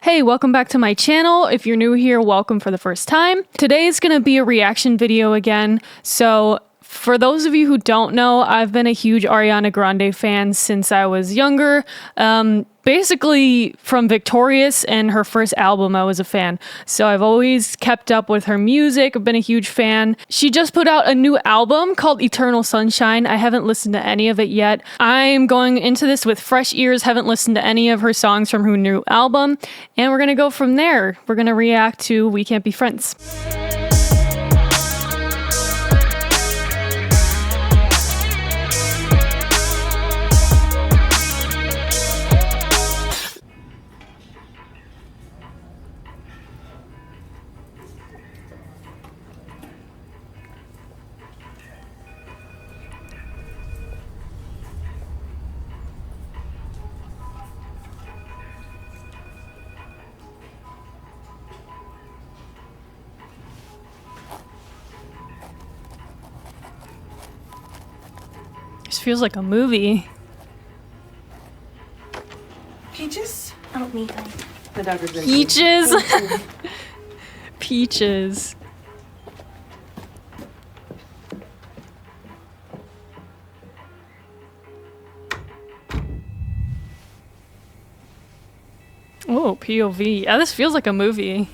Hey, welcome back to my channel. If you're new here, welcome for the first time. Today is going to be a reaction video again. So for those of you who don't know, I've been a huge Ariana Grande fan since I was younger. Basically from Victorious and her first album, I was a fan. So I've always kept up with her music. I've been a huge fan. She just put out a new album called Eternal Sunshine. I haven't listened to any of it yet. I'm going into this with fresh ears, haven't listened to any of her songs from her new album. And we're gonna go from there. We're gonna react to We Can't Be Friends. This feels like a movie. Peaches? Oh, me. The dog is Peaches? Peaches. Oh, POV. Yeah, this feels like a movie.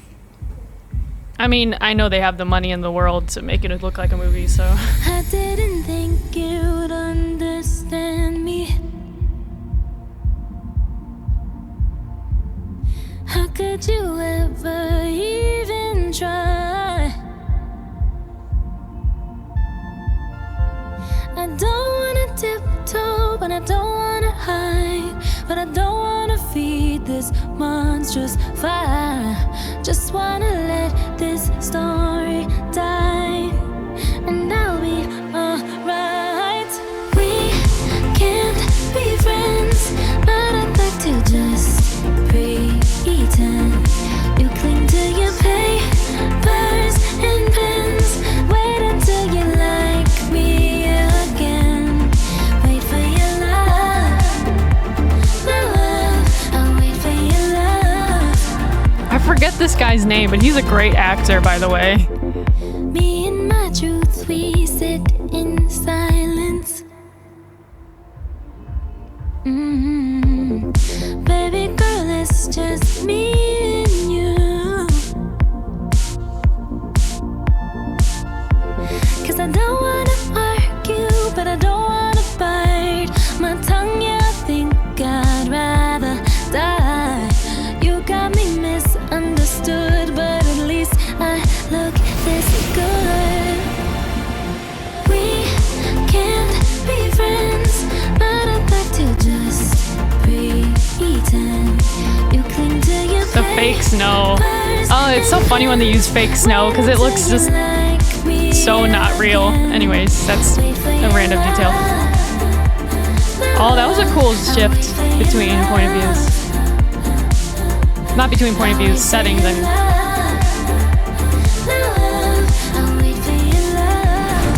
I mean, I know they have the money in the world to make it look like a movie, so. I didn't think you'd understand me. How could you ever even try? I don't wanna tiptoe, but I don't wanna hide. But I don't wanna feed this monstrous fire. Just wanna let this story die, and I'll be alright. We can't be friends, but I'd like to just pretend. You cling to your papers and pens. Wait until you like me again. Wait for your love, my love. I'll wait for your love. I forget this guy's name, but he's a great actor, by the way. Me and my truth, we sit in silence. Baby girl, it's just me and you. 'Cause I don't wanna argue, but I don't wanna bite my tongue. Yeah, I think I'd rather die. You got me misunderstood, but at least I look this good. We can't be friends, but I'd like to just pretend. You cling to your The fake snow. Oh, it's so funny when they use fake snow because it looks just so not real. Anyways, that's a random detail. Oh, that was a cool shift between point of views. Not between point of views, settings, I mean.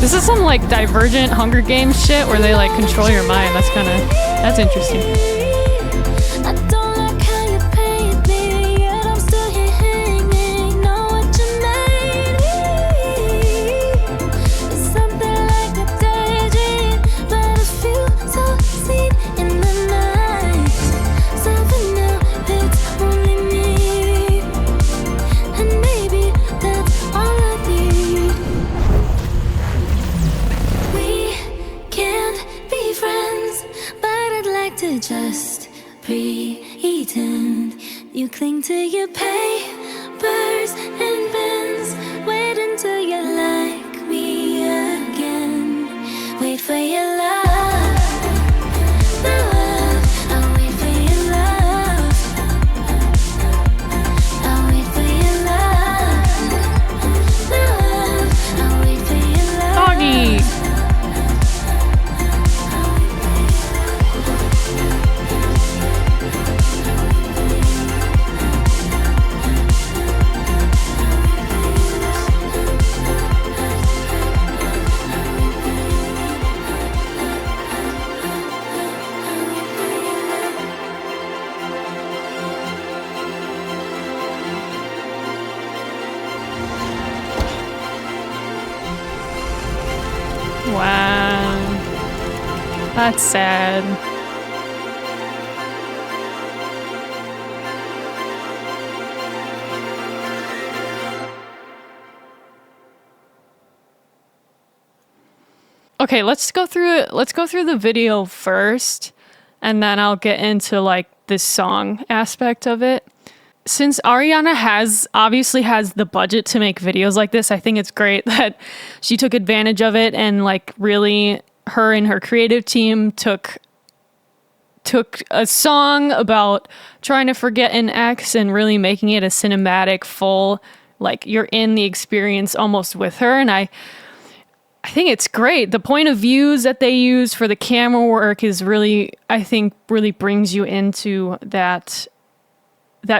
This is some like Divergent Hunger Games shit where they like control your mind. That's interesting. I don't like how you paint me, yet I'm still here hanging. Know what you made me. It's something like a daydream, but I feel so seen in the night. So for now, it's only me, and maybe that's all I need. We can't be friends, but I'd like to just pretend. You cling to your papers and pens. Wait until you like me again. Wait for your love, my love. I'll wait for your love. I'll wait for your love, my love. I'll wait for your love. Doggy. That's sad. Okay, let's go through it. Let's go through the video first, and then I'll get into like this song aspect of it. Since Ariana obviously has the budget to make videos like this, I think it's great that she took advantage of it, and like really her and her creative team took a song about trying to forget an ex and really making it a cinematic full, like you're in the experience almost with her. And I think it's great. The point of views that they use for the camera work is really, I think, really brings you into that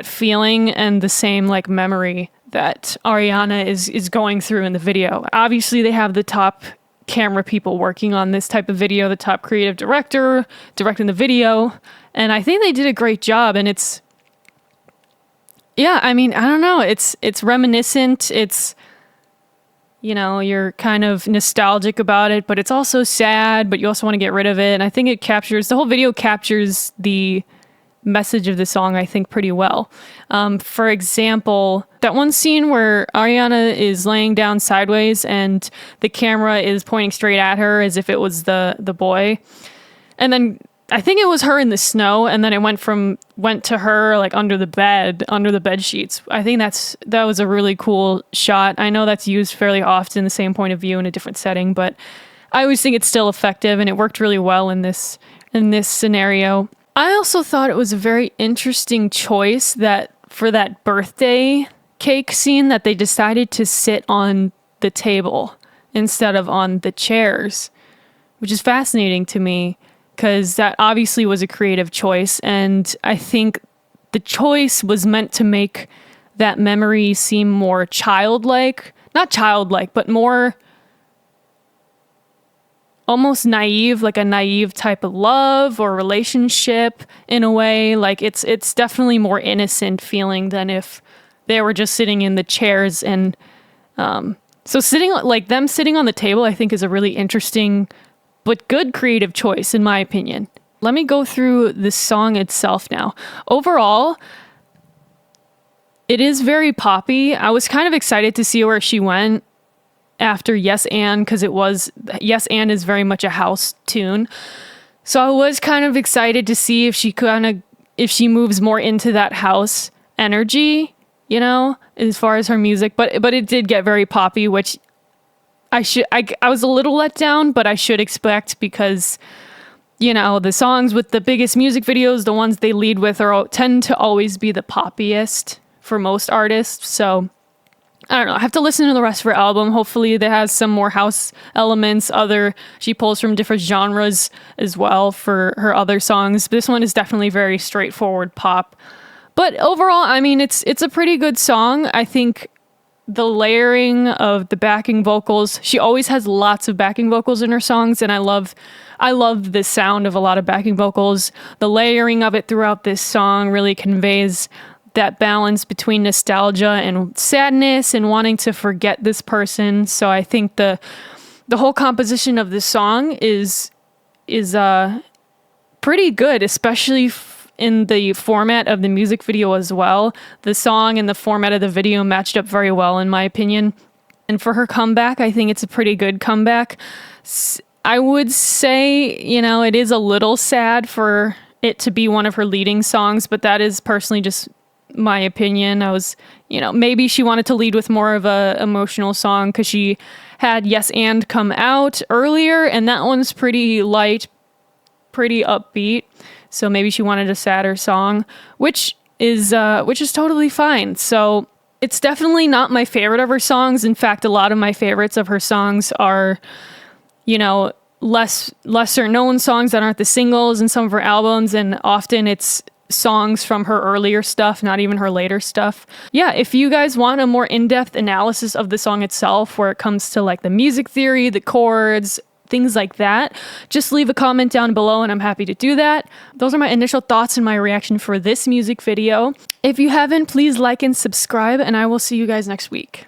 feeling and the same like memory that Ariana is going through in the video. Obviously, they have the top camera people working on this type of video, the top creative director directing the video, and I think they did a great job. And it's, yeah, I mean, I don't know, it's reminiscent, it's, you know, you're kind of nostalgic about it, but it's also sad, but you also want to get rid of it. And I think the whole video captures the message of the song, I think, pretty well. For example, that one scene where Ariana is laying down sideways and the camera is pointing straight at her as if it was the boy. And then I think it was her in the snow, and then it went to her like under the bed sheets. I think that was a really cool shot. I know that's used fairly often, the same point of view in a different setting, but I always think it's still effective, and it worked really well in this scenario. I also thought it was a very interesting choice that for that birthday cake scene that they decided to sit on the table instead of on the chairs, which is fascinating to me because that obviously was a creative choice. And I think the choice was meant to make that memory seem more childlike, not childlike, but more almost naive, like a naive type of love or relationship in a way. Like it's definitely more innocent feeling than if they were just sitting in the chairs. And so sitting on the table, I think is a really interesting but good creative choice in my opinion. Let me go through the song itself now. Overall, it is very poppy. I was kind of excited to see where she went after Yes and, because Yes and is very much a house tune. So I was kind of excited to see if she moves more into that house energy, you know, as far as her music. But it did get very poppy, which I was a little let down, but I should expect because, you know, the songs with the biggest music videos, the ones they lead with tend to always be the poppiest for most artists. So I don't know. I have to listen to the rest of her album. Hopefully that has some more house elements. She pulls from different genres as well for her other songs. This one is definitely very straightforward pop. But overall, I mean, it's a pretty good song. I think the layering of the backing vocals, she always has lots of backing vocals in her songs, and I love the sound of a lot of backing vocals. The layering of it throughout this song really conveys that balance between nostalgia and sadness and wanting to forget this person. So I think the whole composition of this song is pretty good, especially in the format of the music video as well. The song and the format of the video matched up very well, in my opinion. And for her comeback, I think it's a pretty good comeback. I would say, you know, it is a little sad for it to be one of her leading songs, but that is personally just my opinion. Maybe she wanted to lead with more of a emotional song because she had Yes and come out earlier, and that one's pretty light, pretty upbeat. So maybe she wanted a sadder song, which is totally fine. So it's definitely not my favorite of her songs. In fact, a lot of my favorites of her songs are, you know, lesser known songs that aren't the singles in some of her albums, and often it's songs from her earlier stuff, not even her later stuff. Yeah, if you guys want a more in-depth analysis of the song itself, where it comes to like the music theory, the chords, things like that, just leave a comment down below and I'm happy to do that. Those are my initial thoughts and my reaction for this music video. If you haven't, please like and subscribe, and I will see you guys next week.